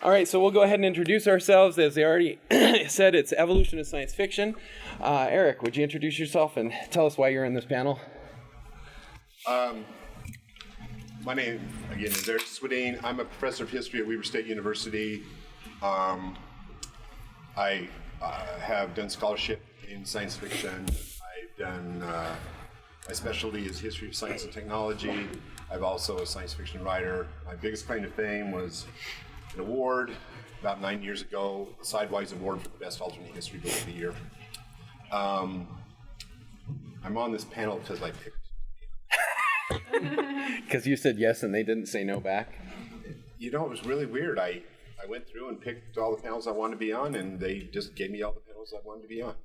All right, so we'll go ahead and introduce ourselves. As they already said, it's Evolution of Science Fiction. Eric, would you introduce yourself and tell us why you're in this panel? My name, again, is Eric Swedin. I'm a professor of history at Weber State University. I have done scholarship in science fiction. I've done, my specialty is history of science and technology. I'm also a science fiction writer. My biggest claim to fame was an award about 9 years ago, the Sidewise Award for the Best Alternate History Book of the Year. I'm on this panel because I picked. Because you said yes and they didn't say no back? You know, it was really weird. I went through and picked all the panels I wanted to be on, and they just gave me all the panels I wanted to be on.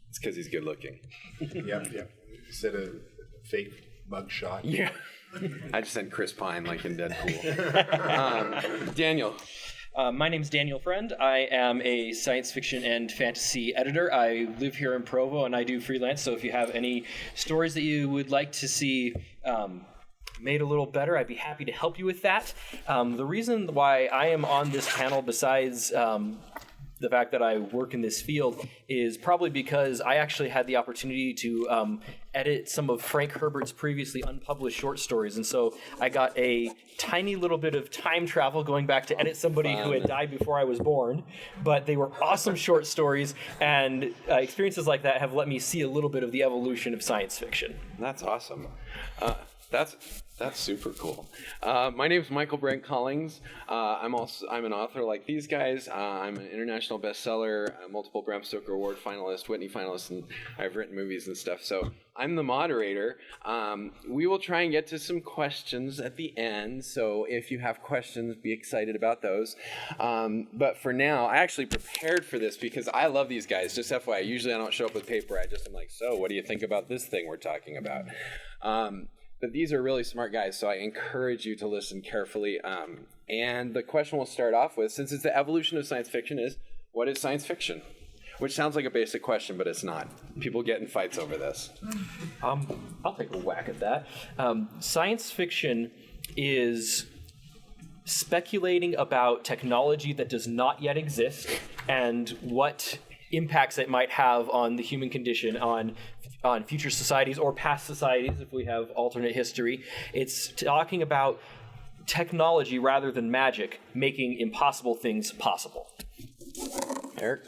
It's because he's good looking. Yep. Instead of fake mugshot. Yeah. I just said Chris Pine like in Deadpool. Daniel. My name's Daniel Friend. I am a science fiction and fantasy editor. I live here in Provo and I do freelance, so if you have any stories that you would like to see made a little better, I'd be happy to help you with that. The reason why I am on this panel, besides the fact that I work in this field, is probably because I actually had the opportunity to edit some of Frank Herbert's previously unpublished short stories. And so I got a tiny little bit of time travel going back to edit somebody who had died before I was born. But they were awesome short stories, and experiences like that have let me see a little bit of the evolution of science fiction. That's awesome. That's super cool. My name is Michaelbrent Collings. I'm an author like these guys. I'm an international bestseller, a multiple Bram Stoker Award finalist, Whitney finalist, and I've written movies and stuff. So I'm the moderator. We will try and get to some questions at the end. So if you have questions, be excited about those. But for now, I actually prepared for this because I love these guys. Just FYI, usually I don't show up with paper. I just am like, so what do you think about this thing we're talking about? But these are really smart guys, so I encourage you to listen carefully. And the question we'll start off with, since it's the evolution of science fiction, is what is science fiction? Which sounds like a basic question, but it's not. People get in fights over this. I'll take a whack at that. Science fiction is speculating about technology that does not yet exist and what impacts it might have on the human condition, on future societies or past societies if we have alternate history. It's talking about technology rather than magic, making impossible things possible. Eric?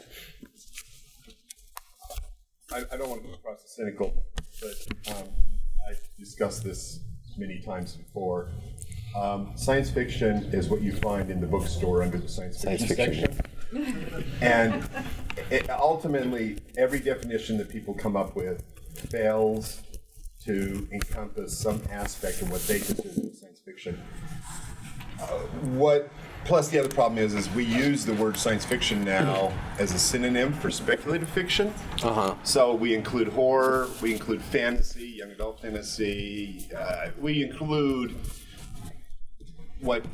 I don't want to come across as cynical, but I've discussed this many times before. Science fiction is what you find in the bookstore under the science fiction section. And ultimately, every definition that people come up with fails to encompass some aspect of what they consider science fiction. Plus the other problem is we use the word science fiction now as a synonym for speculative fiction. So we include horror, we include fantasy, young adult fantasy, we include what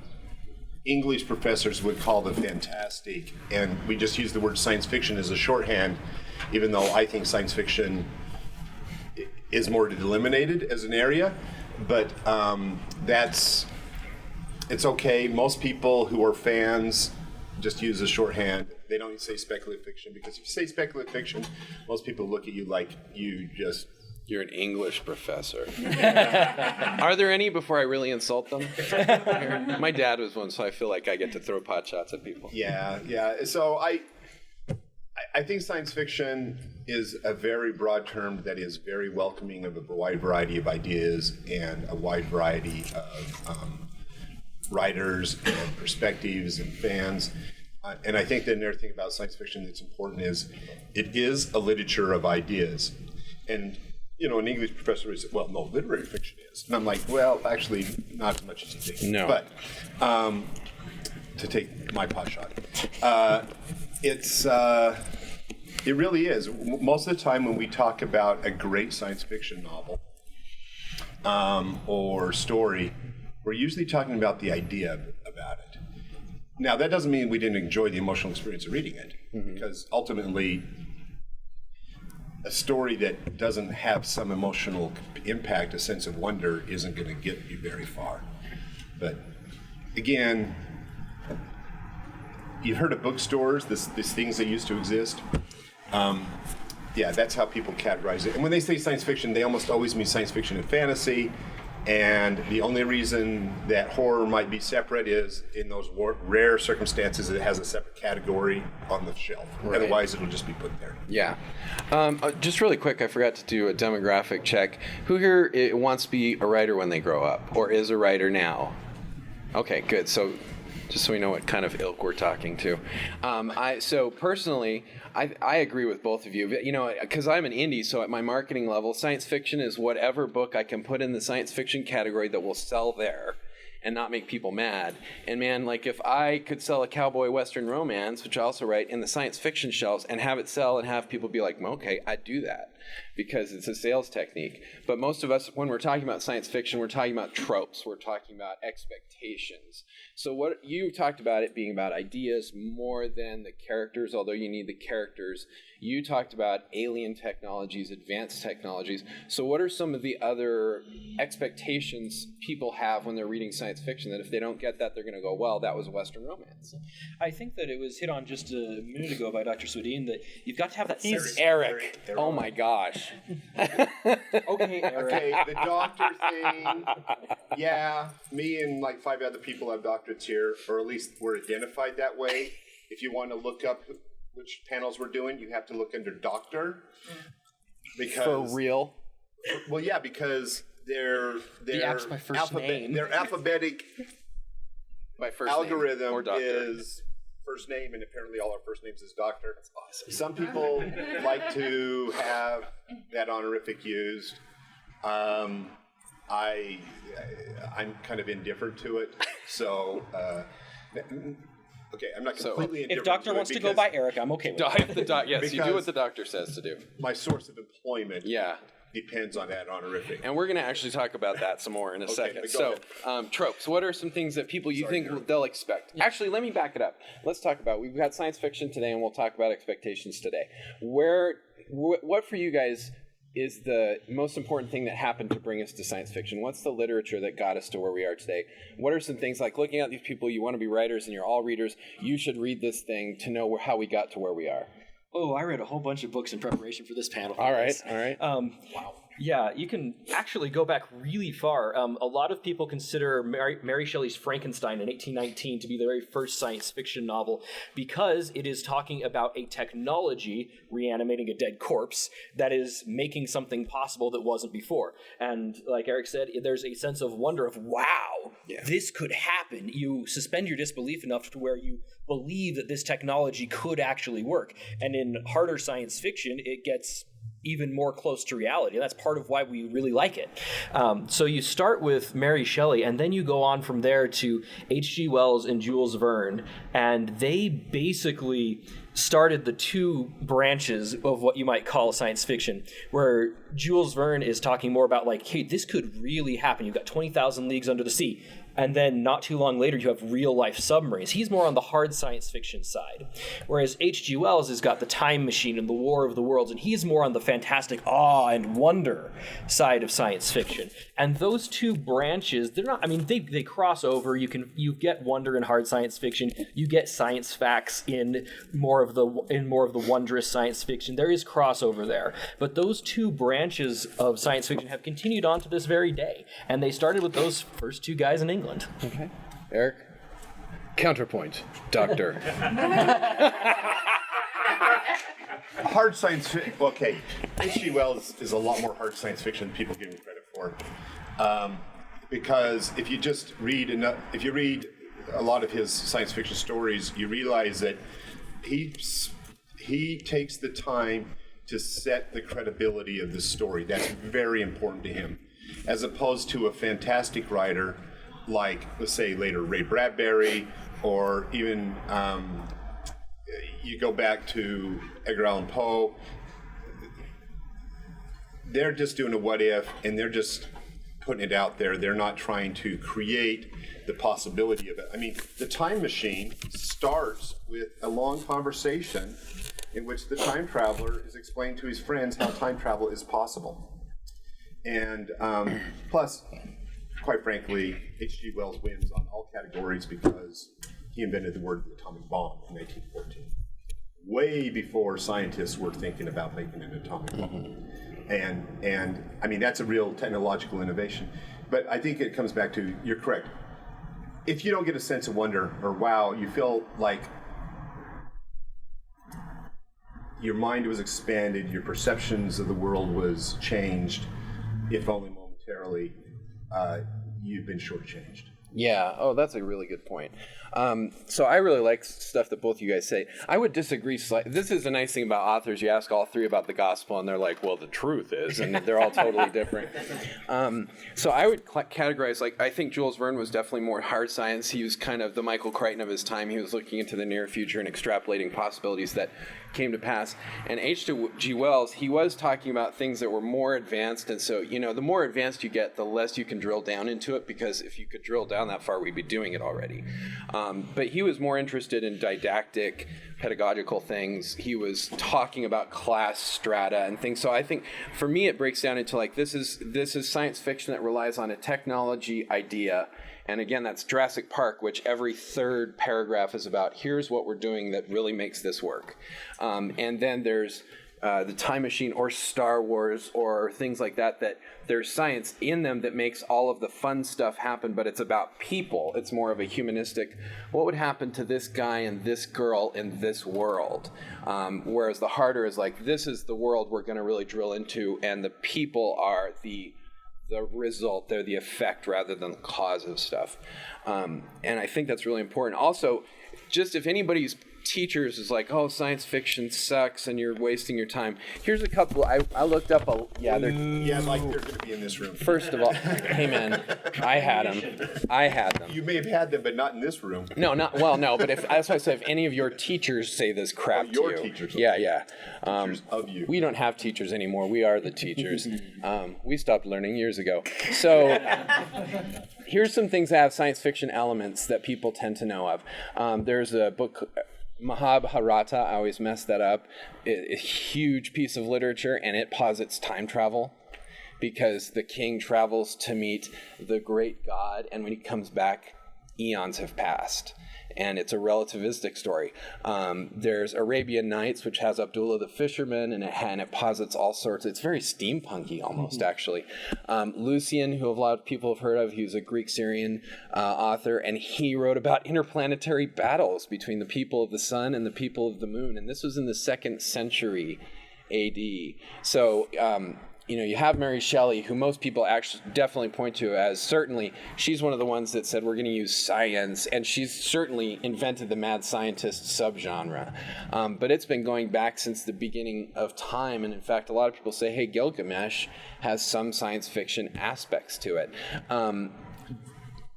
English professors would call the fantastic, and we just use the word science fiction as a shorthand, even though I think science fiction is more delimited as an area, but it's okay. Most people who are fans just use a shorthand. They don't say speculative fiction, because if you say speculative fiction, most people look at you like you're an English professor. Are there any before I really insult them? My dad was one, so I feel like I get to throw pot shots at people. Yeah. So I think science fiction is a very broad term that is very welcoming of a wide variety of ideas and a wide variety of writers and perspectives and fans. And I think that another thing about science fiction that's important is it is a literature of ideas. And an English professor would say, well, no, literary fiction is. And I'm like, well, actually, not as much as you think. No. But to take my pot shot, it really is. Most of the time when we talk about a great science fiction novel or story, we're usually talking about the idea about it. Now, that doesn't mean we didn't enjoy the emotional experience of reading it, because ultimately, a story that doesn't have some emotional impact, a sense of wonder, isn't going to get you very far. But again, you've heard of bookstores, these things that used to exist. Yeah, that's how people categorize it. And when they say science fiction, they almost always mean science fiction and fantasy. And the only reason that horror might be separate is in those rare circumstances it has a separate category on the shelf. Right. Otherwise, it'll just be put there. Yeah. Just really quick, I forgot to do a demographic check. Who here wants to be a writer when they grow up, or is a writer now? Okay, good. So just so we know what kind of ilk we're talking to. So personally, I agree with both of you. You know, because I'm an indie, so at my marketing level, science fiction is whatever book I can put in the science fiction category that will sell there and not make people mad. And man, like if I could sell a cowboy western romance, which I also write, in the science fiction shelves and have it sell and have people be like, okay, I'd do that because it's a sales technique. But most of us, when we're talking about science fiction, we're talking about tropes. We're talking about expectations. So what you talked about it being about ideas more than the characters, although you need the characters. You talked about alien technologies, advanced technologies. So what are some of the other expectations people have when they're reading science fiction that if they don't get that, they're going to go, well, that was a Western romance? I think that it was hit on just a minute ago by Dr. Swedin that you've got to have that He's Eric. Oh my gosh. Okay, Eric. Okay, the doctor thing. Yeah, me and like 5 other people have doctorates here, or at least we're identified that way. If you want to look up which panels we're doing, you have to look under doctor. Because for real? Well, yeah, because they're by first name. Their alphabetic by first algorithm name is first name, and apparently all our first names is doctor. That's awesome. Some people like to have that honorific used. I'm kind of indifferent to it, so. Okay, I'm not completely indifferent. If doctor wants to go by Eric, I'm okay with that. Yes, you do what the doctor says to do. My source of employment depends on that honorific. And we're going to actually talk about that some more in a second. So, tropes. What are some things that people think they'll expect? Yeah. Actually, let me back it up. Let's talk about, we've got science fiction today, and we'll talk about expectations today. What for you guys is the most important thing that happened to bring us to science fiction? What's the literature that got us to where we are today? What are some things like looking at these people, you want to be writers and you're all readers, you should read this thing to know how we got to where we are? Oh, I read a whole bunch of books in preparation for this panel. All right. Wow. Yeah, you can actually go back really far. A lot of people consider Mary Shelley's Frankenstein in 1819 to be the very first science fiction novel because it is talking about a technology reanimating a dead corpse that is making something possible that wasn't before. And like Eric said, there's a sense of wonder of, wow, this could happen. You suspend your disbelief enough to where you believe that this technology could actually work. And in harder science fiction, it gets even more close to reality. That's part of why we really like it. So you start with Mary Shelley, and then you go on from there to H.G. Wells and Jules Verne, and they basically started the two branches of what you might call science fiction, where Jules Verne is talking more about like, hey, this could really happen. You've got 20,000 Leagues Under the Sea. And then not too long later, you have real-life submarines. He's more on the hard science fiction side. Whereas H.G. Wells has got the Time Machine and the War of the Worlds, and he's more on the fantastic awe and wonder side of science fiction. And those two branches, they're not, I mean, they cross over. You get wonder in hard science fiction. You get science facts in more of the wondrous science fiction. There is crossover there. But those two branches of science fiction have continued on to this very day. And they started with those first two guys in England. Okay. Eric? Counterpoint, doctor. Hard science fiction. Okay. H.G. Wells is a lot more hard science fiction than people give him credit for. Because if you read a lot of his science fiction stories, you realize that he takes the time to set the credibility of the story. That's very important to him. As opposed to a fantastic writer like, let's say, later Ray Bradbury, or even you go back to Edgar Allan Poe. They're just doing a what if, and they're just putting it out there. They're not trying to create the possibility of it. I mean, the Time Machine starts with a long conversation in which the time traveler is explaining to his friends how time travel is possible. And plus, quite frankly, H.G. Wells wins on all categories because he invented the word atomic bomb in 1914, way before scientists were thinking about making an atomic bomb. And I mean, that's a real technological innovation. But I think it comes back to, you're correct. If you don't get a sense of wonder or wow, you feel like your mind was expanded, your perceptions of the world was changed, if only momentarily, you've been shortchanged. Yeah. Oh, that's a really good point. So I really like stuff that both you guys say. I would disagree slightly. This is a nice thing about authors. You ask all three about the gospel, and they're like, well, the truth is, and they're all totally different. So I would categorize, like, I think Jules Verne was definitely more hard science. He was kind of the Michael Crichton of his time. He was looking into the near future and extrapolating possibilities that came to pass. And H.G. Wells, he was talking about things that were more advanced. And so, the more advanced you get, the less you can drill down into it, because if you could drill down that far, we'd be doing it already. But he was more interested in didactic, pedagogical things. He was talking about class strata and things. So I think for me it breaks down into like this is science fiction that relies on a technology idea. And again, that's Jurassic Park, which every third paragraph is about here's what we're doing that really makes this work. And then there's the Time Machine or Star Wars or things like that, that there's science in them that makes all of the fun stuff happen, but it's about people. It's more of a humanistic, what would happen to this guy and this girl in this world? Whereas the harder is like, this is the world we're going to really drill into, and the people are the result, they're the effect rather than the cause of stuff. And I think that's really important. Also, just if anybody's teachers is like, oh, science fiction sucks and you're wasting your time. Here's a couple. I looked up like they're going to be in this room. First of all, hey man, I had them. You may have had them, but not in this room. No, but that's why I said if any of your teachers say this crap to you. Teachers. Yeah. Teachers of you. We don't have teachers anymore. We are the teachers. We stopped learning years ago. So here's some things that have science fiction elements that people tend to know of. There's a book, Mahabharata, I always mess that up, a huge piece of literature, and it posits time travel because the king travels to meet the great god, and when he comes back, eons have passed. And it's a relativistic story. There's Arabian Nights, which has Abdullah the fisherman, and it posits all sorts. It's very steampunky almost, actually. Lucian, who a lot of people have heard of, he was a Greek-Syrian author, and he wrote about interplanetary battles between the people of the sun and the people of the moon. And this was in the 2nd century AD. So, you have Mary Shelley, who most people actually definitely point to as certainly, she's one of the ones that said we're going to use science, and she's certainly invented the mad scientist subgenre. But it's been going back since the beginning of time, and in fact, a lot of people say, hey, Gilgamesh has some science fiction aspects to it.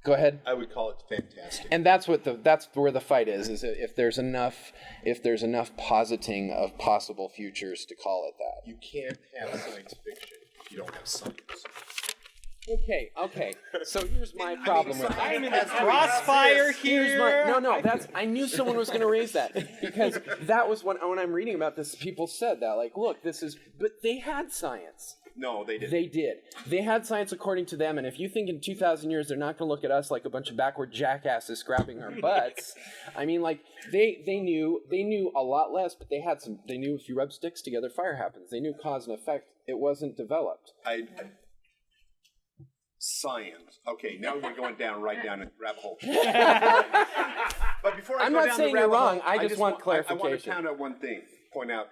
Go ahead. I would call it fantastic. And that's where the fight is if there's enough positing of possible futures to call it that. You can't have science fiction if you don't have science. Okay. So here's my problem with that. I'm in the crossfire here. I knew someone was going to raise that because that was when I'm reading about this, people said that, like, look, but they had science. No, they didn't. They did. They had science according to them, and if you think in 2,000 years they're not going to look at us like a bunch of backward jackasses scrapping our butts, I mean, like, they knew a lot less, but they knew if you rub sticks together, fire happens. They knew cause and effect. It wasn't developed. Science. Okay, now we're going right down a rabbit hole. But before I'm not saying you're wrong. I just want clarification. I want to point out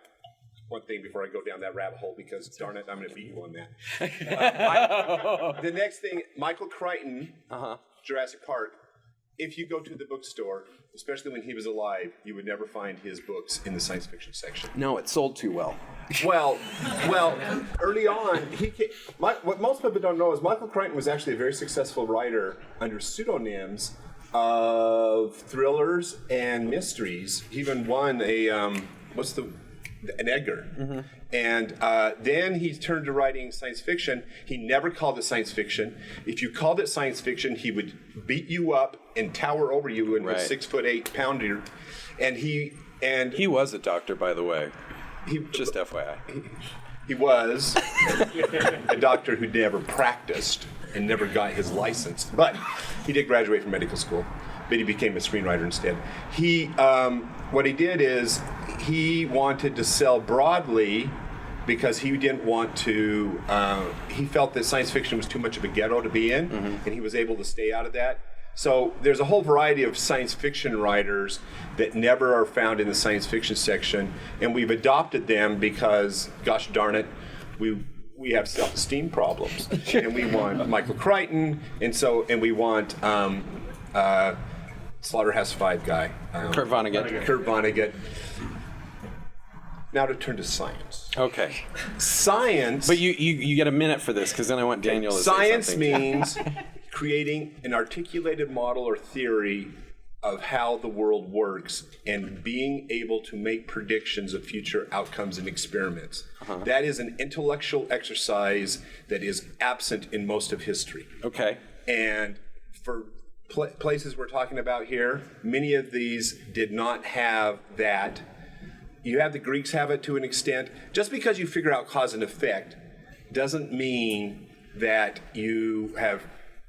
one thing before I go down that rabbit hole, because darn it, I'm going to beat you on that. The next thing, Michael Crichton, Jurassic Park. If you go to the bookstore, especially when he was alive, you would never find his books in the science fiction section. No, it sold too well. Well, early on, what most people don't know is Michael Crichton was actually a very successful writer under pseudonyms of thrillers and mysteries. He even won an Edgar. Mm-hmm. And then he turned to writing science fiction. He never called it science fiction. If you called it science fiction, he would beat you up and tower over you and was 6'8" pounder. And he was a doctor, by the way. Just FYI. He was a doctor who never practiced and never got his license. But he did graduate from medical school. but he became a screenwriter instead. He, what he did is he wanted to sell broadly because he didn't want to, he felt that science fiction was too much of a ghetto to be in, and he was able to stay out of that. So there's a whole variety of science fiction writers that never are found in the science fiction section, and we've adopted them because, gosh darn it, we have self-esteem problems, and we want Michael Crichton, and we want Slaughterhouse-Five guy, Kurt Vonnegut. Now to turn to science. Okay. Science. But you get a minute for this, because then I want Daniel to say Science something. means creating an articulated model or theory of how the world works and being able to make predictions of future outcomes in experiments. That is an intellectual exercise that is absent in most of history. Okay. And for places we're talking about here, many of these did not have that. You have the Greeks have it to an extent. Just because you figure out cause and effect doesn't mean that you have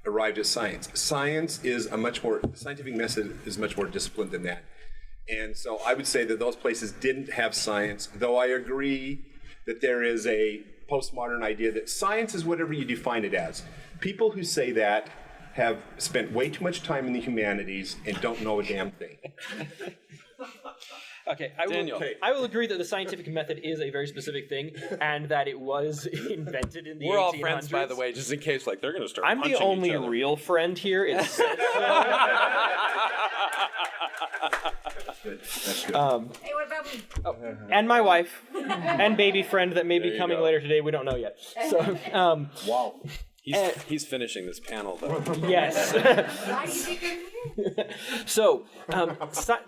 arrived at science. Science is scientific method is much more disciplined than that. And so I would say that those places didn't have science, though I agree that there is a postmodern idea that science is whatever you define it as. People who say that have spent way too much time in the humanities and don't know a damn thing. Okay, Daniel. I will agree that the scientific method is a very specific thing, and that it was invented in the 1800s. We're all friends, by the way, just in case they're going to start I'm punching the only each other. real friend here. It's That's good. Hey, what about me? and my wife, and baby friend that may be coming later today. We don't know yet. So, Wow. He's finishing this panel, though. yes. Why do you think I'm here? So,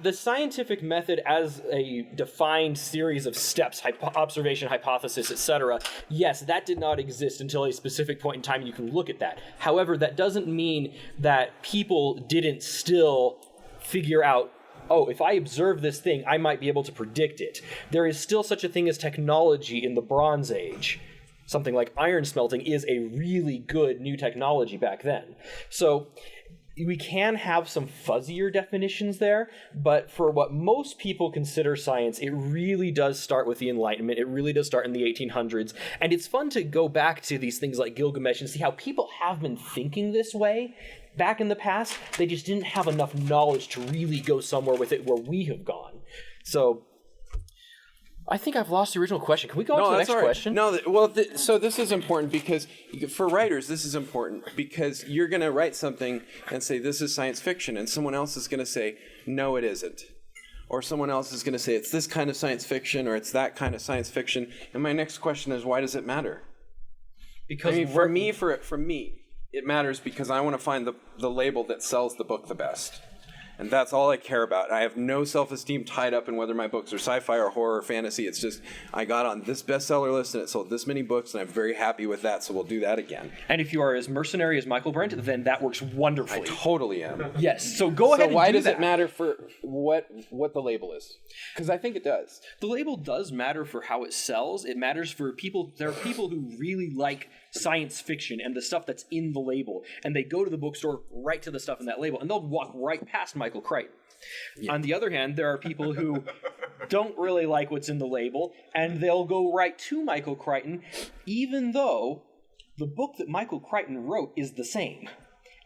the scientific method as a defined series of steps, observation, hypothesis, etc., yes, that did not exist until a specific point in time, and you can look at that. However, that doesn't mean that people didn't still figure out, oh, if I observe this thing, I might be able to predict it. There is still such a thing as technology in the Bronze Age. Something like iron smelting is a really good new technology back then. So we can have some fuzzier definitions there, but for what most people consider science, it really does start with the Enlightenment. It really does start in the 1800s. And it's fun to go back to these things like Gilgamesh and see how people have been thinking this way back in the past. They just didn't have enough knowledge to really go somewhere with it where we have gone. So I think I've lost the original question. Can we go on to the next question? No, so this is important because for writers, this is important because you're going to write something and say this is science fiction, and someone else is going to say no, it isn't, or someone else is going to say it's this kind of science fiction or it's that kind of science fiction. And my next question is, why does it matter? Because for me, it matters because I want to find the label that sells the book the best. And that's all I care about. I have no self-esteem tied up in whether my books are sci-fi or horror or fantasy. It's just, I got on this bestseller list and it sold this many books, and I'm very happy with that, so we'll do that again. And if you are as mercenary as Michaelbrent, then that works wonderfully. I totally am. Yes, so go ahead and do that. So why does it matter for what the label is? Because I think it does. The label does matter for how it sells. It matters for people. There are people who really like science fiction and the stuff that's in the label, and they go to the bookstore right to the stuff in that label, and they'll walk right past Michael Crichton. Yeah. On the other hand, there are people who don't really like what's in the label, and they'll go right to Michael Crichton, even though the book that Michael Crichton wrote is the same.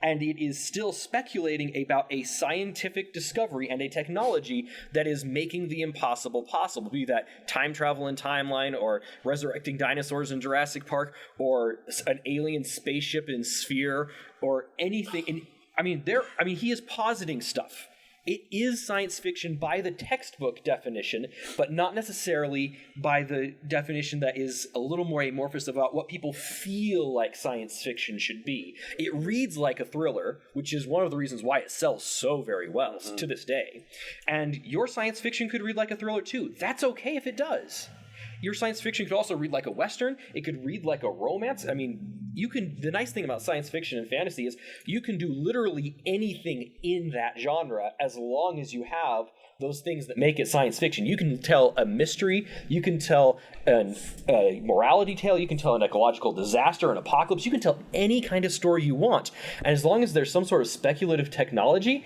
And it is still speculating about a scientific discovery and a technology that is making the impossible possible, be that time travel in Timeline, or resurrecting dinosaurs in Jurassic Park, or an alien spaceship in Sphere, or anything. He is positing stuff. It is science fiction by the textbook definition, but not necessarily by the definition that is a little more amorphous about what people feel like science fiction should be. It reads like a thriller, which is one of the reasons why it sells so very well to this day. And your science fiction could read like a thriller too. That's okay if it does. Your science fiction could also read like a Western. It could read like a romance. I mean, the nice thing about science fiction and fantasy is you can do literally anything in that genre as long as you have those things that make it science fiction. You can tell a mystery, you can tell a morality tale, you can tell an ecological disaster, an apocalypse, you can tell any kind of story you want. And as long as there's some sort of speculative technology,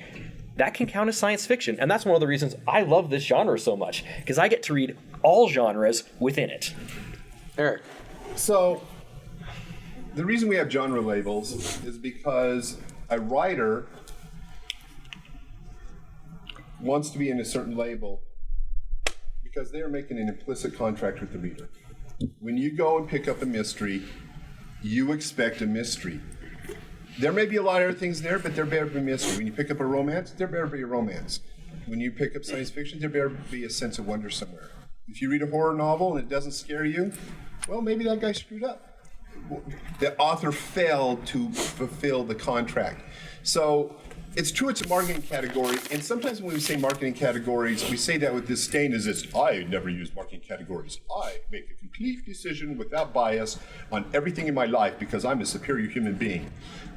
that can count as science fiction. And that's one of the reasons I love this genre so much, because I get to read all genres within it. Eric. So, the reason we have genre labels is because a writer wants to be in a certain label because they are making an implicit contract with the reader. When you go and pick up a mystery, you expect a mystery. There may be a lot of other things there, but there better be a mystery. When you pick up a romance, there better be a romance. When you pick up science fiction, there better be a sense of wonder somewhere. If you read a horror novel and it doesn't scare you, well, maybe that guy screwed up. The author failed to fulfill the contract. So it's true it's a marketing category, and sometimes when we say marketing categories, we say that with disdain as this, I never use marketing categories. I make a complete decision without bias on everything in my life because I'm a superior human being.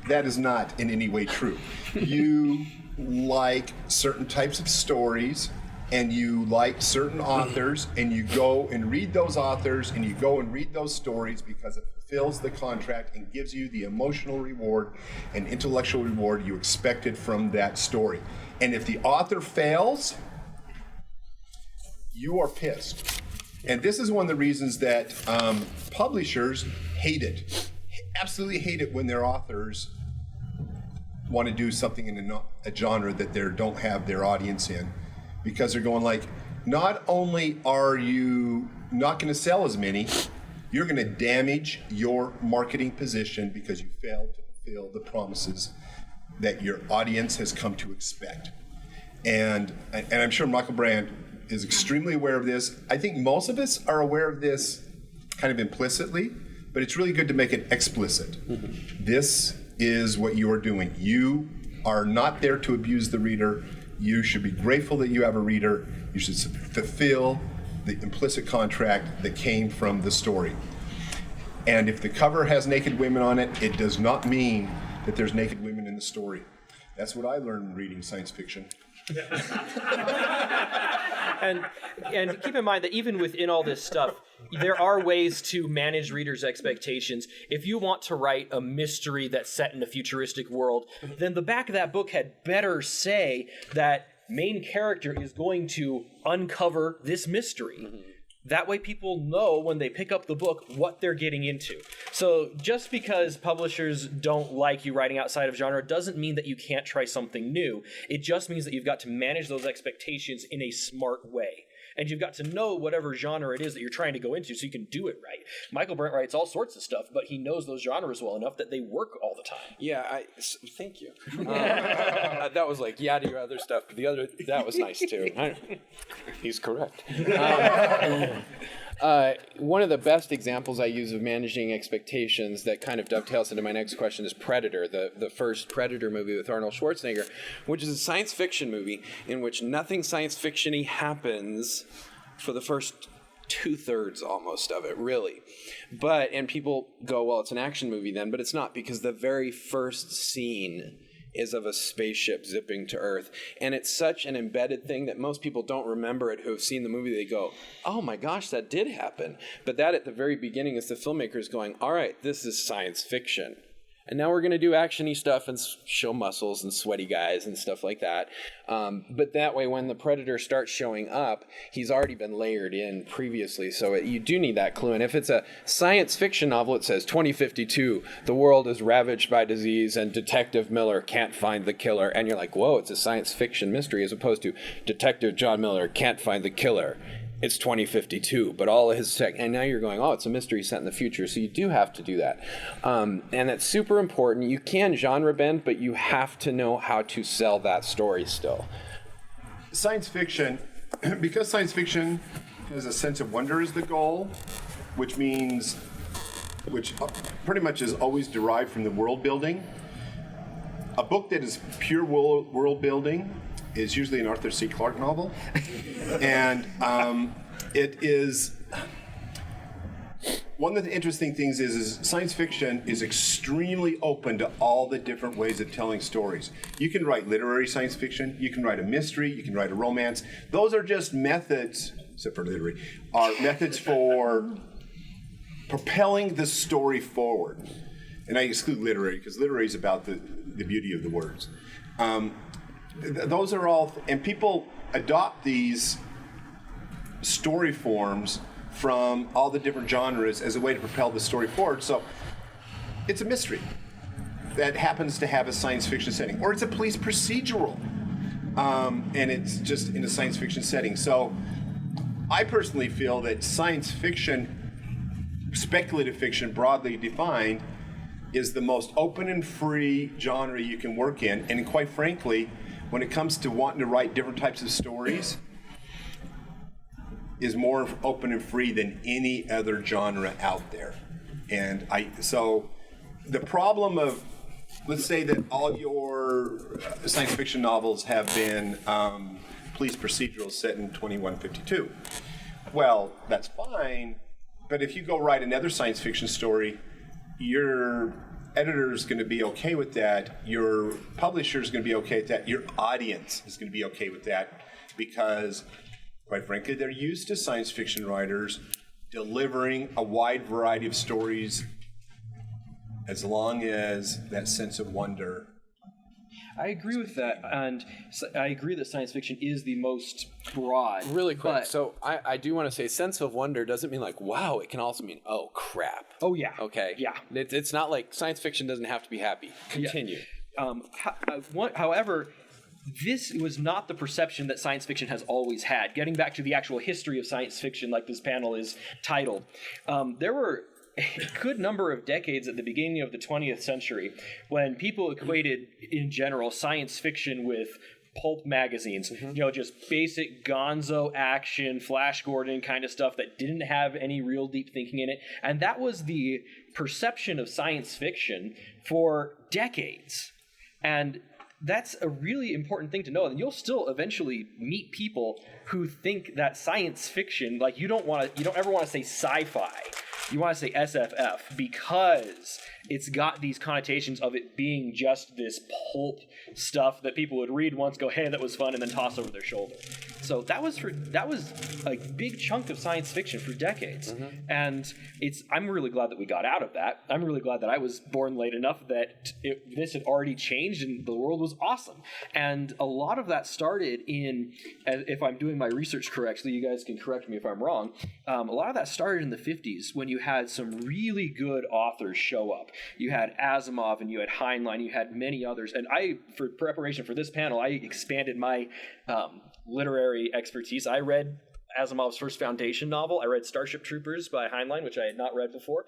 That is not in any way true. You like certain types of stories, and you like certain authors, and you go and read those authors, and you go and read those stories because it fulfills the contract and gives you the emotional reward and intellectual reward you expected from that story. And if the author fails, you are pissed. And this is one of the reasons that publishers hate it, absolutely hate it when their authors want to do something in a genre that they don't have their audience in. Because they're going like, not only are you not going to sell as many, you're going to damage your marketing position because you failed to fulfill the promises that your audience has come to expect. And I'm sure Michaelbrent is extremely aware of this. I think most of us are aware of this kind of implicitly, but it's really good to make it explicit. Mm-hmm. This is what you are doing. You are not there to abuse the reader. You should be grateful that you have a reader. You should fulfill the implicit contract that came from the story. And if the cover has naked women on it, it does not mean that there's naked women in the story. That's what I learned reading science fiction. And keep in mind that even within all this stuff, there are ways to manage readers' expectations. If you want to write a mystery that's set in a futuristic world, then the back of that book had better say that main character is going to uncover this mystery. Mm-hmm. That way people know when they pick up the book what they're getting into. So just because publishers don't like you writing outside of genre doesn't mean that you can't try something new. It just means that you've got to manage those expectations in a smart way. And you've got to know whatever genre it is that you're trying to go into so you can do it right. Michaelbrent writes all sorts of stuff, but he knows those genres well enough that they work all the time. Yeah, thank you. That was like, yeah, to your other stuff, but that was nice too. He's correct. One of the best examples I use of managing expectations that kind of dovetails into my next question is Predator, the first Predator movie with Arnold Schwarzenegger, which is a science fiction movie in which nothing science fiction-y happens for the first 2/3 almost of it, really. And people go, well, it's an action movie then, but it's not, because the very first scene is of a spaceship zipping to Earth. And it's such an embedded thing that most people don't remember it who have seen the movie. They go, oh my gosh, that did happen. But that at the very beginning is the filmmakers going, all right, this is science fiction. And now we're going to do action-y stuff and show muscles and sweaty guys and stuff like that. But that way, when the Predator starts showing up, he's already been layered in previously. So you do need that clue. And if it's a science fiction novel, it says 2052, the world is ravaged by disease and Detective Miller can't find the killer. And you're like, whoa, it's a science fiction mystery, as opposed to Detective John Miller can't find the killer. It's 2052, but all of his tech, and now you're going, oh, it's a mystery set in the future. So you do have to do that. And that's super important. You can genre bend, but you have to know how to sell that story still. Science fiction, because science fiction has a sense of wonder as the goal, which pretty much is always derived from the world building. A book that is pure world building is usually an Arthur C. Clarke novel. And it is, one of the interesting things is science fiction is extremely open to all the different ways of telling stories. You can write literary science fiction, you can write a mystery, you can write a romance. Those are just methods, except for literary, are methods for propelling the story forward. And I exclude literary, because literary is about the beauty of the words. those are all, and people adopt these story forms from all the different genres as a way to propel the story forward. So it's a mystery that happens to have a science fiction setting, or it's a police procedural, and it's just in a science fiction setting. So I personally feel that science fiction, speculative fiction broadly defined, is the most open and free genre you can work in. And quite frankly, when it comes to wanting to write different types of stories, is more open and free than any other genre out there. And so the problem of, let's say that all your science fiction novels have been police procedurals set in 2152. Well, that's fine, but if you go write another science fiction story, your editor's going to be okay with that, your publisher's going to be okay with that, your audience is going to be okay with that, because, quite frankly, they're used to science fiction writers delivering a wide variety of stories as long as that sense of wonder. I agree with that, and I agree that science fiction is the most broad. Really quick, but- so I do want to say sense of wonder doesn't mean like, wow, it can also mean, oh, crap. Oh, yeah. Okay. Yeah. It's not like science fiction doesn't have to be happy. Continue. However, this was not the perception that science fiction has always had. Getting back to the actual history of science fiction, like this panel is titled, there were a good number of decades at the beginning of the 20th century when people equated, in general, science fiction with pulp magazines, just basic gonzo action, Flash Gordon kind of stuff that didn't have any real deep thinking in it. And that was the perception of science fiction for decades. And that's a really important thing to know. And you'll still eventually meet people who think that science fiction, like you don't ever want to say sci-fi. You want to say SFF because it's got these connotations of it being just this pulp stuff that people would read once, go, hey, that was fun, and then toss over their shoulder. So that was a big chunk of science fiction for decades. And I'm really glad that we got out of that. I'm really glad that I was born late enough that this had already changed and the world was awesome. And a lot of that started in, if I'm doing my research correctly, you guys can correct me if I'm wrong, a lot of that started in the 50s when you had some really good authors show up. You had Asimov and you had Heinlein, you had many others. And for preparation for this panel, I expanded my literary expertise. I read Asimov's first Foundation novel. I read Starship Troopers by Heinlein, which I had not read before.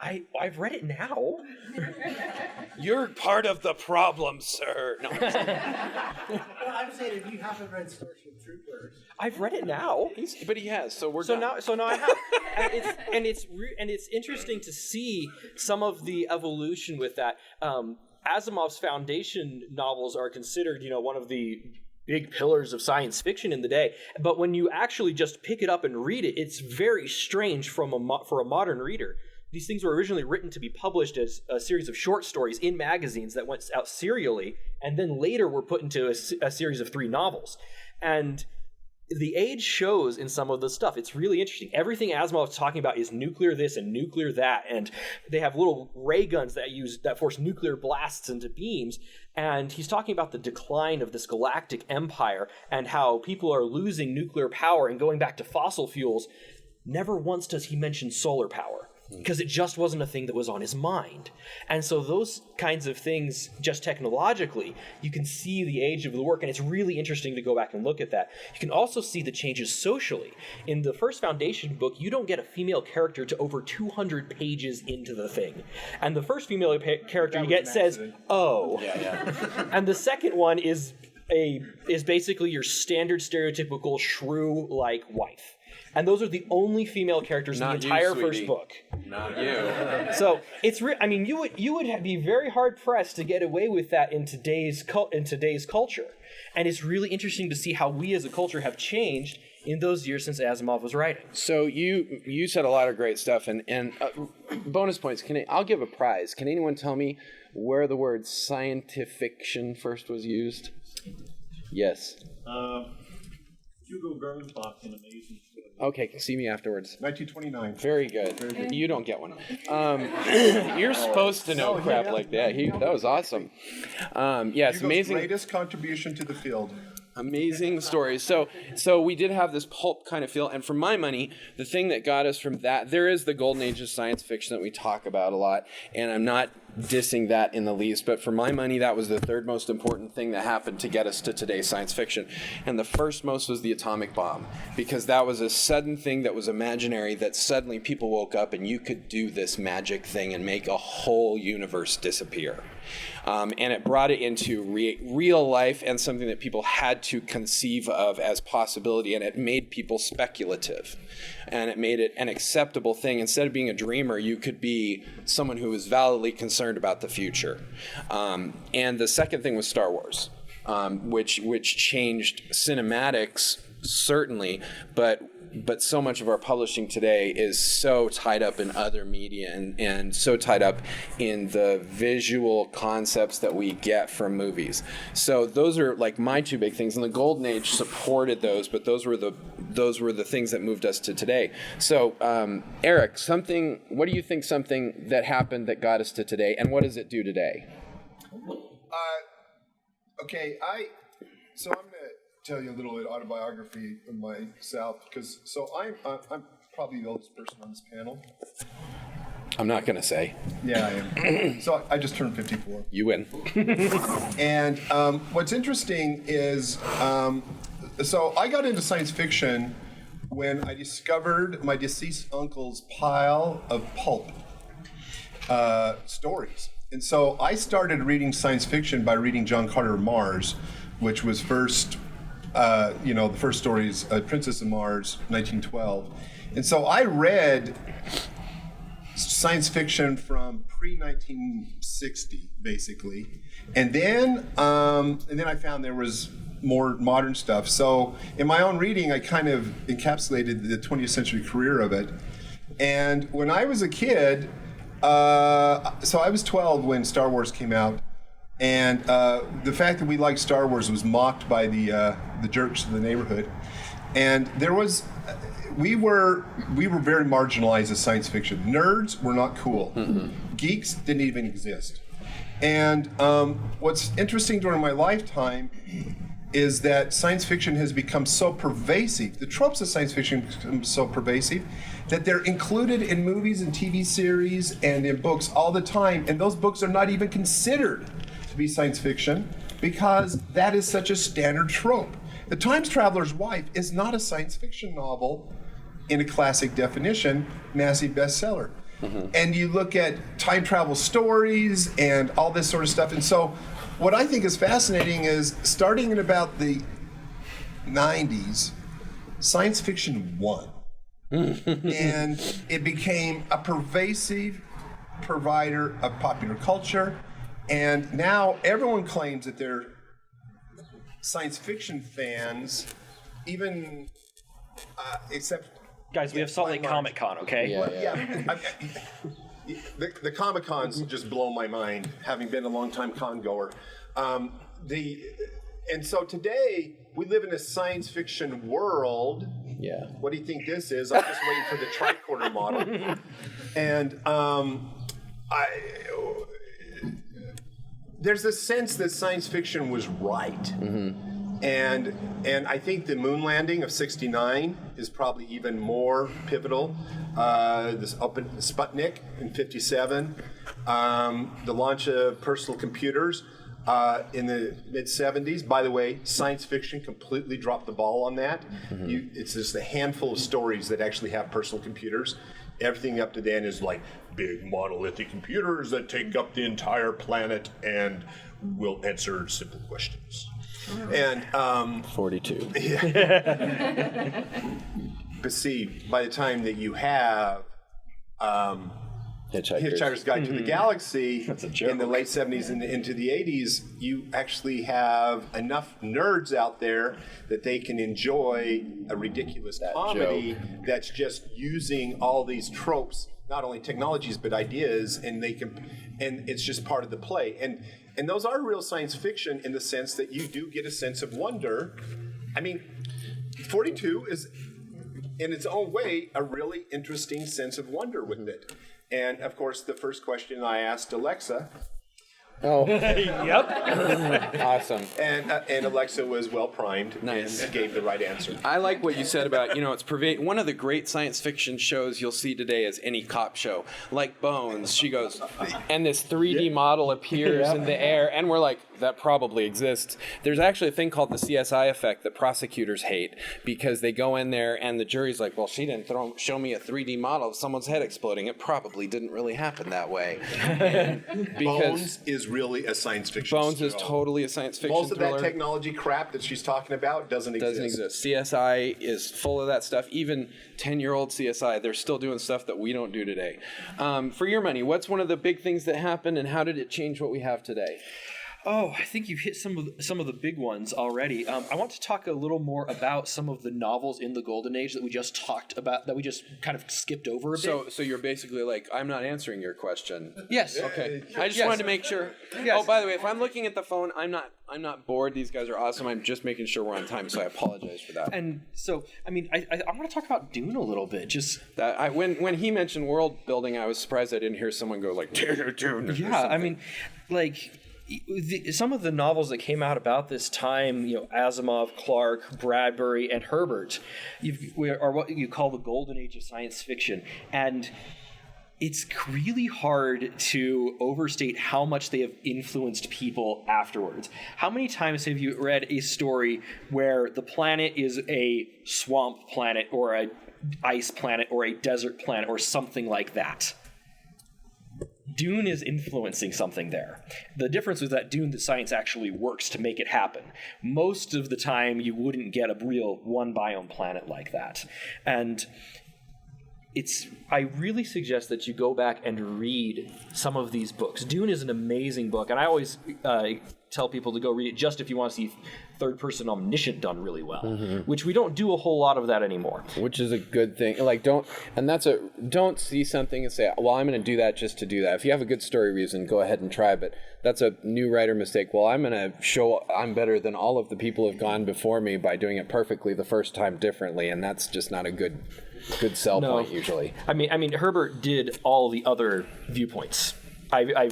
I've read it now. You're part of the problem, sir. No. Well, I'm saying if you haven't read Starship Troopers, I've read it now. But he has, so we're So done. now I have, and it's interesting to see some of the evolution with that. Asimov's Foundation novels are considered, one of the big pillars of science fiction in the day. But when you actually just pick it up and read it, it's very strange for a modern reader. These things were originally written to be published as a series of short stories in magazines that went out serially, and then later were put into a series of 3 novels. And the age shows in some of the stuff. It's really interesting. Everything Asimov's talking about is nuclear this and nuclear that, and they have little ray guns that force nuclear blasts into beams. And he's talking about the decline of this galactic empire and how people are losing nuclear power and going back to fossil fuels. Never once does he mention solar power, because it just wasn't a thing that was on his mind. And so those kinds of things, just technologically, you can see the age of the work, and it's really interesting to go back and look at that. You can also see the changes socially. In the first Foundation book, you don't get a female character to over 200 pages into the thing. And the first female character you get says, oh. Yeah. And the second one is basically your standard stereotypical shrew-like wife. And those are the only female characters in the entire first book. Not you. So it's you would be very hard pressed to get away with that in today's culture, and it's really interesting to see how we as a culture have changed in those years since Asimov was writing. So you said a lot of great stuff, and bonus points. I'll give a prize. Can anyone tell me where the word scientifiction first was used? Yes. Hugo Gernsback in Amazing Stories. Okay, see me afterwards. 1929. Very good. You don't get one. You're supposed to know crap like that. That was awesome. Yeah, it's Hugo's amazing. greatest contribution to the field. Amazing stories. So we did have this pulp kind of feel, and for my money, the thing that got us from that, there is the golden age of science fiction that we talk about a lot, and I'm not dissing that in the least, but for my money, that was the third most important thing that happened to get us to today's science fiction. And the first most was the atomic bomb, because that was a sudden thing that was imaginary, that suddenly people woke up and you could do this magic thing and make a whole universe disappear. And it brought it into real life and something that people had to conceive of as possibility, and it made people speculative. And it made it an acceptable thing. Instead of being a dreamer, you could be someone who was validly concerned about the future. And the second thing was Star Wars, which changed cinematics, certainly, but so much of our publishing today is so tied up in other media and so tied up in the visual concepts that we get from movies. So those are like my two big things, and the Golden Age supported those, but those were the things that moved us to today. So Eric, what do you think something that happened that got us to today, and what does it do today? Okay, I'm going to tell you a little bit autobiography of myself, because I'm probably the oldest person on this panel. I'm not going to say. Yeah, I am. So I just turned 54. You win. And what's interesting is, so I got into science fiction when I discovered my deceased uncle's pile of pulp stories. And so I started reading science fiction by reading John Carter of Mars, which was first, the first stories, Princess of Mars, 1912. And so I read science fiction from pre-1960, basically. And then I found there was more modern stuff. So in my own reading, I kind of encapsulated the 20th century career of it. And when I was a kid, so I was 12 when Star Wars came out. And the fact that we liked Star Wars was mocked by the jerks of the neighborhood. And we were very marginalized as science fiction. Nerds were not cool. Mm-hmm. Geeks didn't even exist. And what's interesting during my lifetime is that science fiction has become so pervasive, the tropes of science fiction have become so pervasive, that they're included in movies and TV series and in books all the time, and those books are not even considered to be science fiction because that is such a standard trope. The Time Traveler's Wife is not a science fiction novel in a classic definition, massive bestseller. Mm-hmm. And you look at time travel stories and all this sort of stuff, and so what I think is fascinating is starting in about the 90s, science fiction won. And it became a pervasive provider of popular culture. And now everyone claims that they're science fiction fans, even except... Guys, we have Salt Lake Comic Con, okay? Yeah. The Comic Cons just blow my mind, having been a long-time con goer. And so today we live in a science fiction world. Yeah. What do you think this is? I'm just waiting for the tricorder model. And there's a sense that science fiction was right. Mm-hmm. And I think the moon landing of '69 is probably even more pivotal. This open Sputnik in '57, the launch of personal computers in the mid '70s. By the way, science fiction completely dropped the ball on that. Mm-hmm. It's just a handful of stories that actually have personal computers. Everything up to then is like big monolithic computers that take up the entire planet and will answer simple questions. And 42. Yeah. But see, by the time that you have Hitchhiker's Guide to the Galaxy in the late 70s and into the 80s, you actually have enough nerds out there that they can enjoy a ridiculous comedy that's just using all these tropes, not only technologies but ideas, and it's just part of the play. And those are real science fiction in the sense that you do get a sense of wonder. I mean, 42 is in its own way, a really interesting sense of wonder with it. And of course, the first question I asked Alexa. Oh, Yep. awesome. And Alexa was well primed Nice. and gave the right answer. I like what you said about, it's one of the great science fiction shows you'll see today is any cop show, like Bones. She goes, and this 3D model appears in the air, and we're like, that probably exists. There's actually a thing called the CSI Effect that prosecutors hate because they go in there and the jury's like, well, she didn't show me a 3D model of someone's head exploding. It probably didn't really happen that way. Bones is really a science fiction Bones show. is totally a science fiction Most of thriller. that technology crap that she's talking about doesn't exist. CSI is full of that stuff. Even 10-year-old CSI, they're still doing stuff that we don't do today. For your money, what's one of the big things that happened, and how did it change what we have today? Oh, I think you've hit some of the big ones already. I want to talk a little more about some of the novels in the Golden Age that we just talked about, that we just kind of skipped over a bit. So you're basically like, I'm not answering your question. Yes. Okay. I just wanted to make sure. Yes. Oh, by the way, if I'm looking at the phone, I'm not bored. These guys are awesome. I'm just making sure we're on time, so I apologize for that. And so, I mean, I want to talk about Dune a little bit. Just that when he mentioned world building, I was surprised I didn't hear someone go like, Dune. yeah, I mean, like. Some of the novels that came out about this time, Asimov, Clarke, Bradbury, and Herbert, are what you call the golden age of science fiction. And it's really hard to overstate how much they have influenced people afterwards. How many times have you read a story where the planet is a swamp planet or an ice planet or a desert planet or something like that? Dune is influencing something there. The difference is that Dune, the science actually works to make it happen. Most of the time, you wouldn't get a real one-biome planet like that. And I really suggest that you go back and read some of these books. Dune is an amazing book, and I always tell people to go read it just if you want to see third-person omniscient done really well, which we don't do a whole lot of that anymore. Which is a good thing. Don't see something and say, well, I'm going to do that just to do that. If you have a good story reason, go ahead and try, but that's a new writer mistake. Well, I'm going to show I'm better than all of the people who have gone before me by doing it perfectly the first time differently, and that's just not a good sell point usually. I mean, Herbert did all the other viewpoints. I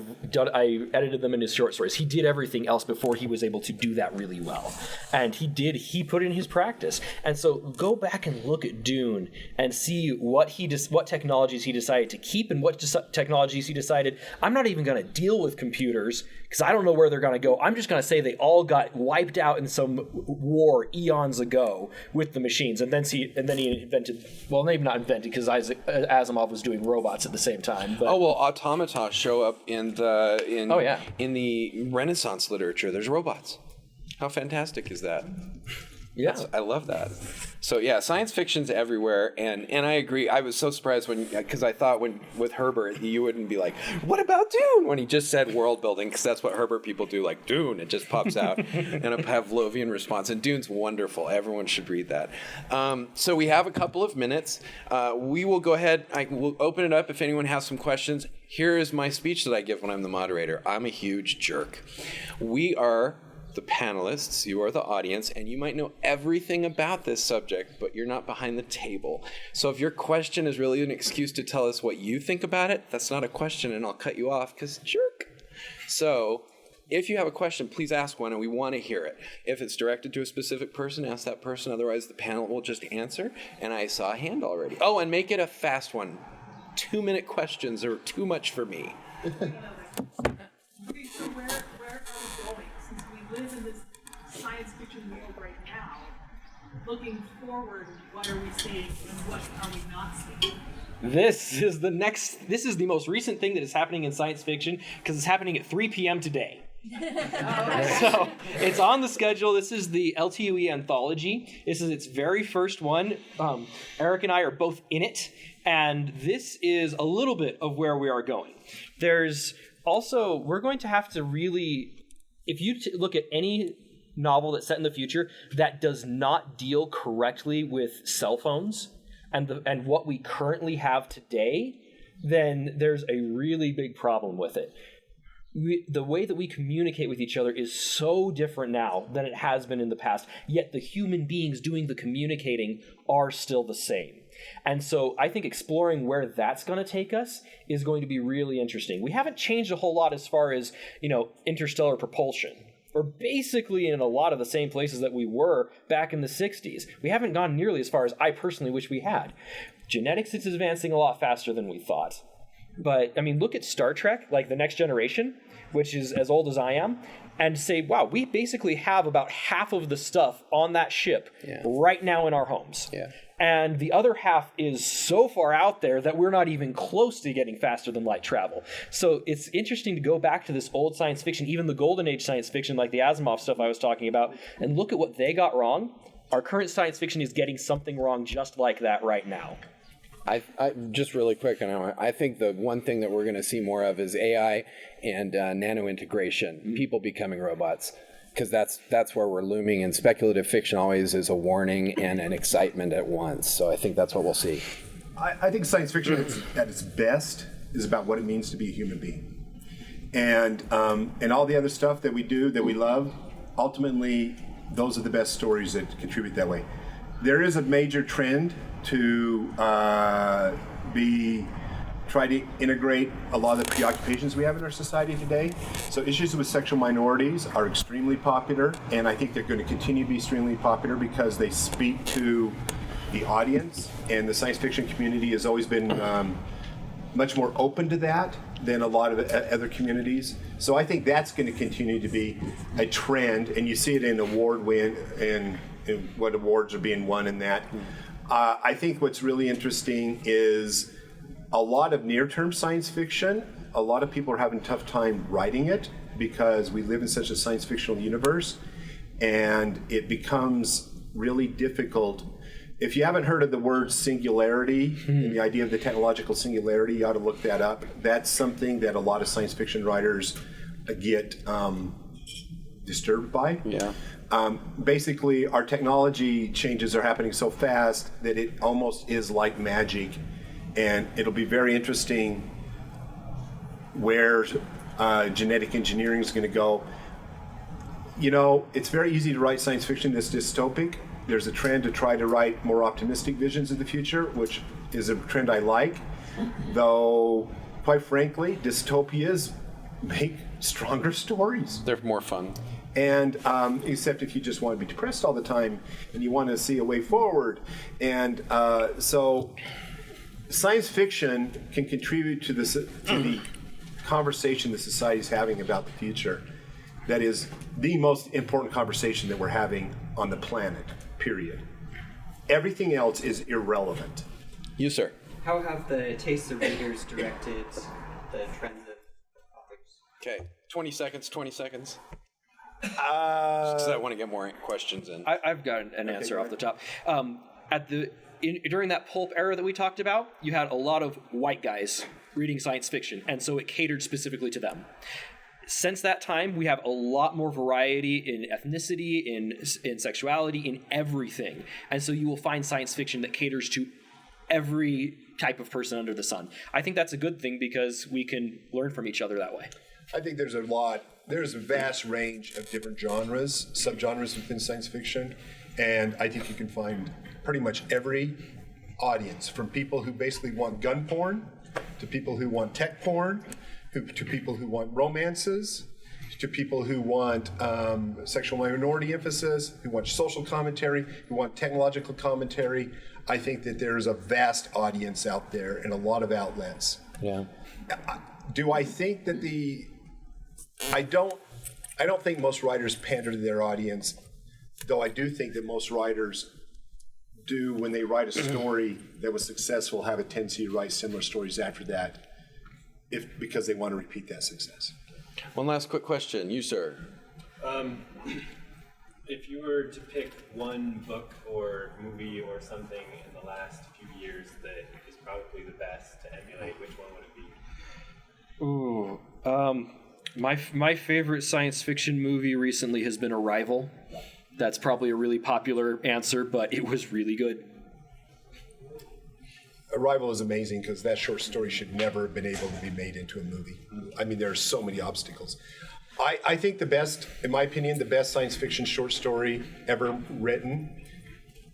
edited them in his short stories. He did everything else before he was able to do that really well. And he put in his practice. And so go back and look at Dune and see what technologies he decided to keep and what technologies he decided, I'm not even going to deal with computers because I don't know where they're going to go. I'm just going to say they all got wiped out in some war eons ago with the machines. And then he invented, well, maybe not invented because Asimov was doing robots at the same time. But, automata show up in the Renaissance literature. There's robots. How fantastic is that? Yeah, I love that. So yeah, science fiction's everywhere, and I agree. I was so surprised because I thought with Herbert you wouldn't be like, what about Dune? When he just said world building, because that's what Herbert people do, like Dune. It just pops out and a Pavlovian response. And Dune's wonderful. Everyone should read that. So we have a couple of minutes. We will go ahead. We'll open it up if anyone has some questions. Here is my speech that I give when I'm the moderator. I'm a huge jerk. We are the panelists, you are the audience, and you might know everything about this subject, but you're not behind the table. So if your question is really an excuse to tell us what you think about it, that's not a question, and I'll cut you off because jerk. So if you have a question, please ask one, and we want to hear it. If it's directed to a specific person, ask that person. Otherwise, the panel will just answer, and I saw a hand already. Oh, and make it a fast one. 2-minute questions are too much for me. Okay, so where are we going? Since we live in this science fiction world right now, looking forward, what are we seeing and what are we not seeing? This is the most recent thing that is happening in science fiction because it's happening at 3 p.m. today. So it's on the schedule. This is the LTUE anthology. This is its very first one. Eric and I are both in it, and this is a little bit of where we are going. There's also, we're going to have to really, if you look at any novel that's set in the future that does not deal correctly with cell phones and what we currently have today, then there's a really big problem with it. the way that we communicate with each other is so different now than it has been in the past, yet the human beings doing the communicating are still the same. And so I think exploring where that's going to take us is going to be really interesting. We haven't changed a whole lot as far as, interstellar propulsion. We're basically in a lot of the same places that we were back in the 60s. We haven't gone nearly as far as I personally wish we had. Genetics is advancing a lot faster than we thought. But, look at Star Trek, like The Next Generation, which is as old as I am, and say, wow, we basically have about half of the stuff on that ship right now in our homes. Yeah. And the other half is so far out there that we're not even close to getting faster than light travel. So it's interesting to go back to this old science fiction, even the golden age science fiction, like the Asimov stuff I was talking about, and look at what they got wrong. Our current science fiction is getting something wrong just like that right now. I just really quick, I think the one thing that we're going to see more of is AI and nano integration, people becoming robots, because that's where we're looming. And speculative fiction always is a warning and an excitement at once. So I think that's what we'll see. I think science fiction at its best is about what it means to be a human being, and all the other stuff that we do that we love. Ultimately, those are the best stories that contribute that way. There is a major trend to try to integrate a lot of the preoccupations we have in our society today. So issues with sexual minorities are extremely popular, and I think they're going to continue to be extremely popular because they speak to the audience, and the science fiction community has always been much more open to that than a lot of other communities. So I think that's going to continue to be a trend, and you see it in award win and what awards are being won in that. I think what's really interesting is a lot of near-term science fiction. A lot of people are having a tough time writing it because we live in such a science fictional universe, and it becomes really difficult. If you haven't heard of the word singularity and the idea of the technological singularity, you ought to look that up. That's something that a lot of science fiction writers get disturbed by. Yeah. Basically, our technology changes are happening so fast that it almost is like magic, and it'll be very interesting where genetic engineering is going to go. It's very easy to write science fiction that's dystopic. There's a trend to try to write more optimistic visions of the future, which is a trend I like, though, quite frankly, dystopias make stronger stories. They're more fun. And except if you just want to be depressed all the time and you want to see a way forward. And so science fiction can contribute to the conversation that society is having about the future. That is the most important conversation that we're having on the planet, period. Everything else is irrelevant. You, sir. How have the tastes of readers directed the trends of authors? Okay, 20 seconds. Just because I want to get more questions in. I've got an answer off the top. During that pulp era that we talked about, you had a lot of white guys reading science fiction, and so it catered specifically to them. Since that time, we have a lot more variety in ethnicity, in sexuality, in everything. And so you will find science fiction that caters to every type of person under the sun. I think that's a good thing because we can learn from each other that way. I think there's a vast range of different genres, subgenres within science fiction, and I think you can find pretty much every audience, from people who basically want gun porn, to people who want tech porn, to people who want romances, to people who want sexual minority emphasis, who want social commentary, who want technological commentary. I think that there's a vast audience out there and a lot of outlets. Yeah. Do I think that I don't think most writers pander to their audience, though I do think that most writers do, when they write a story that was successful, have a tendency to write similar stories after that, because they want to repeat that success. One last quick question. You, sir. If you were to pick one book or movie or something in the last few years that is probably the best to emulate, which one would it be? My favorite science fiction movie recently has been Arrival. That's probably a really popular answer, but it was really good. Arrival is amazing because that short story should never have been able to be made into a movie. I mean, there are so many obstacles. I think the best, in my opinion, the best science fiction short story ever written,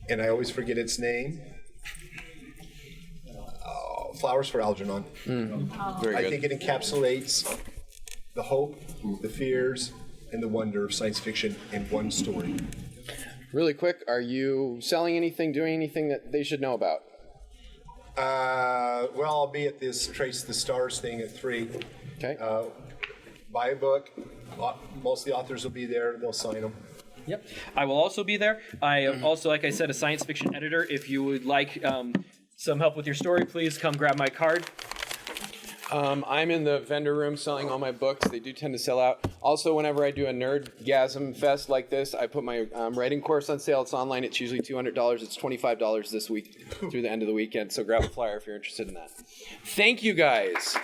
and I always forget its name, Flowers for Algernon. Very I good. think it encapsulates the hope, the fears, and the wonder of science fiction in one story. Really quick, are you selling anything, doing anything that they should know about? Well, I'll be at this Trace the Stars thing at 3. Okay. Buy a book. Most of the authors will be there. They'll sign them. Yep. I will also be there. I am also, like I said, a science fiction editor. If you would like some help with your story, please come grab my card. I'm in the vendor room selling all my books. They do tend to sell out. Also, whenever I do a Nerdgasm Fest like this, I put my writing course on sale. It's online. It's usually $200. It's $25 this week through the end of the weekend. So grab a flyer if you're interested in that. Thank you, guys.